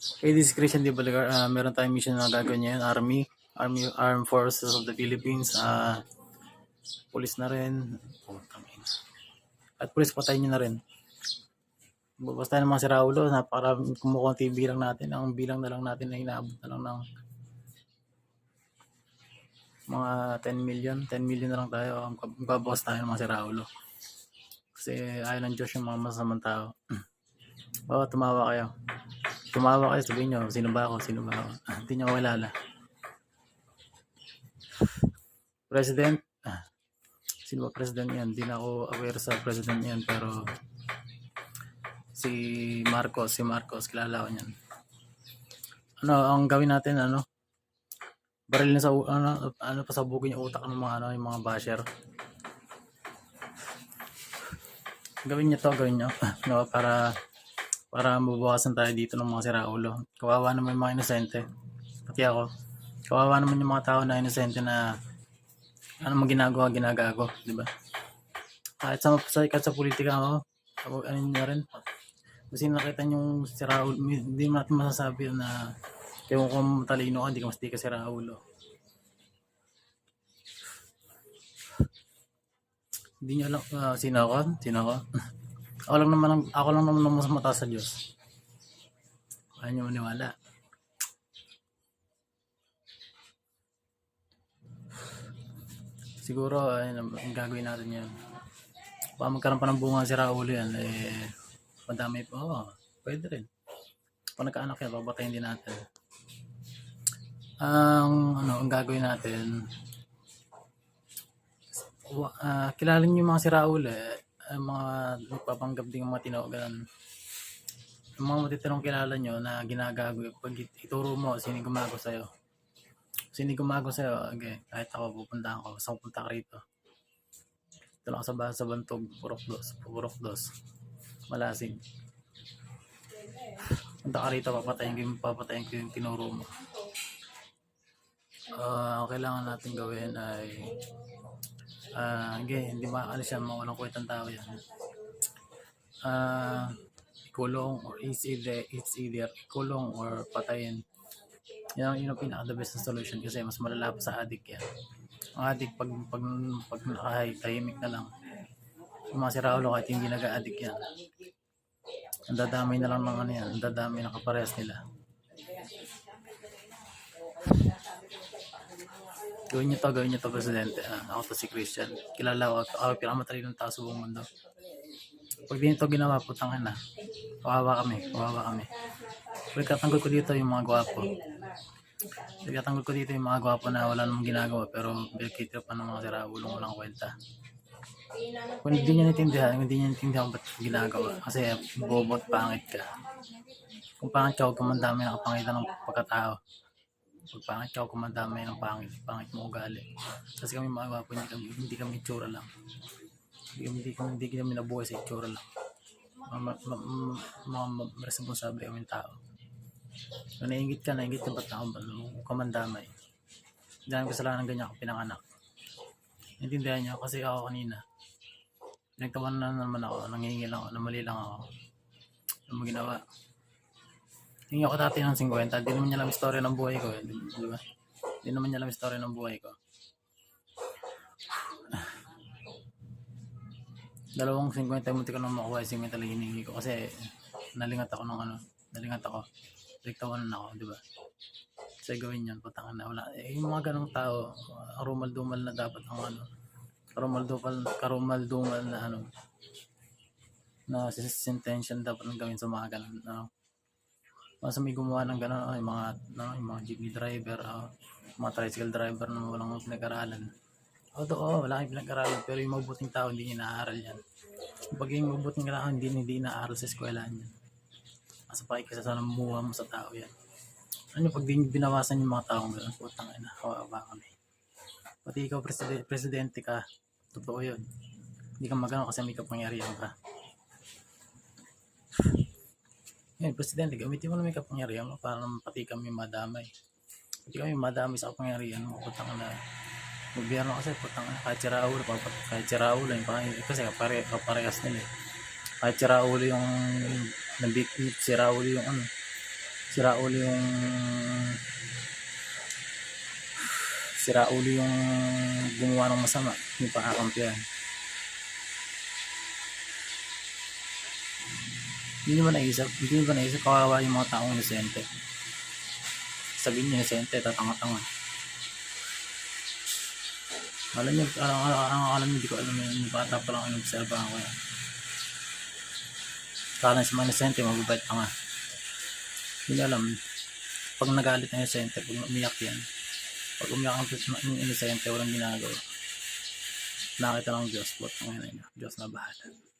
Kay this Christian Di Baligar, meron tayong mission na gagawin niya yun, Armed Forces of the Philippines, police na rin. At police patayin niyo na rin. Basta ng mga siraulo, napakaraming kumukunti bilang natin. Ang bilang na lang natin na inaabot na lang ng mga 10 million. 10 million na lang tayo. Babawas tayo ng mga siraulo. Kasi ayaw ng Diyos yung mga masamang tao. Tumawa kayo. Tumawa kayo, sabihin nyo, sino ba ako? Hindi nyo kilala. President, sino ba president yan? Hindi na ako aware sa president yan, pero si Marcos, kilala ko niyan. Ang gawin natin, baril na sa, pasabugin yung utak ng mga, yung mga basher. Gawin nyo, para mabawasan tayo dito ng mga siraulo. Kawawa naman yung mga inosente. Pati ako. Kawawa naman yung mga tao na inosente na ginagago, di ba? Kahit sa politika ako, ano nyo rin. Kasi nakita yung siraulo, hindi natin masasabi na kung matalino ka, hindi ka mas di ka siraulo. Hindi nyo alam, sino ako? Ako lang naman mas mataas sa Diyos. Ayaw nyo maniwala. Siguro, ang gagawin natin yan. Baka magkaroon pa ng bunga si Raulo yan, madami pa. Pwede rin. Kung nagkaanak yan, babatayin din natin. Ang gagawin natin, kilala niyo yung mga si Raulo, mga nagpapanggap din yung mga tinogan. Yung mga matitirong kilala nyo na ginagago, pag ituro mo, sino gumago sa'yo. Okay, kahit ako pupunta ako, basta pupunta ka rito. Ito lang sa Bantog, Purok dos, Malasig. Punta ka rito, papatayin ko yung tinuro mo. Ang kailangan natin gawin ay hindi maalis yan, mga walang kwentang tao yan. Kulong or it's either kulong or patayin. Yan ang pinaka the best solution kasi mas malala pa sa addict yan. Ang addict pag tahimik na lang. Yung mga siraulo kahit hindi nag-addict yan. Ang dadamay na lang ng yan. Ang dadamay ng kaparehas nila. Gawin nyo to presidente. Ako to si Christian. Kilala ako pinakamatalino ng tao sa buong mundo. Pag di nito ginawa, putang ina. Kawawa kami. Pagkatanggol ko dito yung mga gwapo. Na wala namang ginagawa pero bilkito pa ng mga siraulo walang kwenta. Kung hindi niya natindihan ba't ginagawa. Kasi bobot pangit ka. Kung pangit ka, huwag ka mandamay ng kapangitan ng pagkatao. Pag pangit ka, huwag ka mandamay ng pangit mo ugali. Kasi kami mga gwapo, hindi kami itsura lang. Hindi kami nabuhay sa itsura lang. Mga responsable kami tao. Kung nainggit ka ba't ako kamandamay. Hindi namin kasalanan ganyan ako pinanganak. Naintindihan niyo kasi ako kanina. Nagtawan na naman ako, nangingil ako, namali lang ako. Ano mo ginawa? Hingi ako dati ng 50, di naman niya alam istorya ng buhay ko. Diba? Di naman niya alam istorya ng buhay ko. 250 munti ko nang makuha, 50 lang hiningi ko kasi nalingat ako. Nagtawan na ako, di ba? Kasi gawin yan, putangan na wala. Yung mga ganong tao, karumal-dumal na dapat ang karumal-dumal na na sentensyon dapat ng gawin sa mga ganon. Mas may gumawa ng ganon, yung mga jeepney driver, mga tricycle driver na walang pinag-aralan. Wala kang pinag-aralan, pero yung mabuting tao hindi niya inaaral yan. Pag yung mabuting tao hindi inaaral sa eskwela niya. Asa pa kasi sa namuha mo sa tao yan. Pag di binawasan yung mga taong gano'n, putang ina, kawawa kami. Pati ikaw presidente ka, totoo yun. Hindi ka magano kasi may kapangyarihan ka. Ngayon, presidente, gamitin mo na may kapangyarihan mo para pati kami madamay. Pati kami madamay sa kapangyarihan mo, putang ina. Gobyerno kasi putang ina, kahit si Raul lang, kasi kaparehas nila eh. Kahit si Raul yung nabit, si Raul yung Sira ulo yung sira ulo yung gumawa ng masama, yung pakakampihan. Hindi nyo ba naisip kawawa yung mga taong inosente. Sabihin nyo inosente, tatanga-tanga. Alam nyo, di ko alam yung bata pa lang inobserbahan ko yan. Kala sa mga inosente, mababait pa nga. Hindi nyo alam, pag nagalit na inosente, pag umiyak yan, pag umiyak ang inosente, walang ginagawa. Nakita ng Diyos, Diyos na bahala.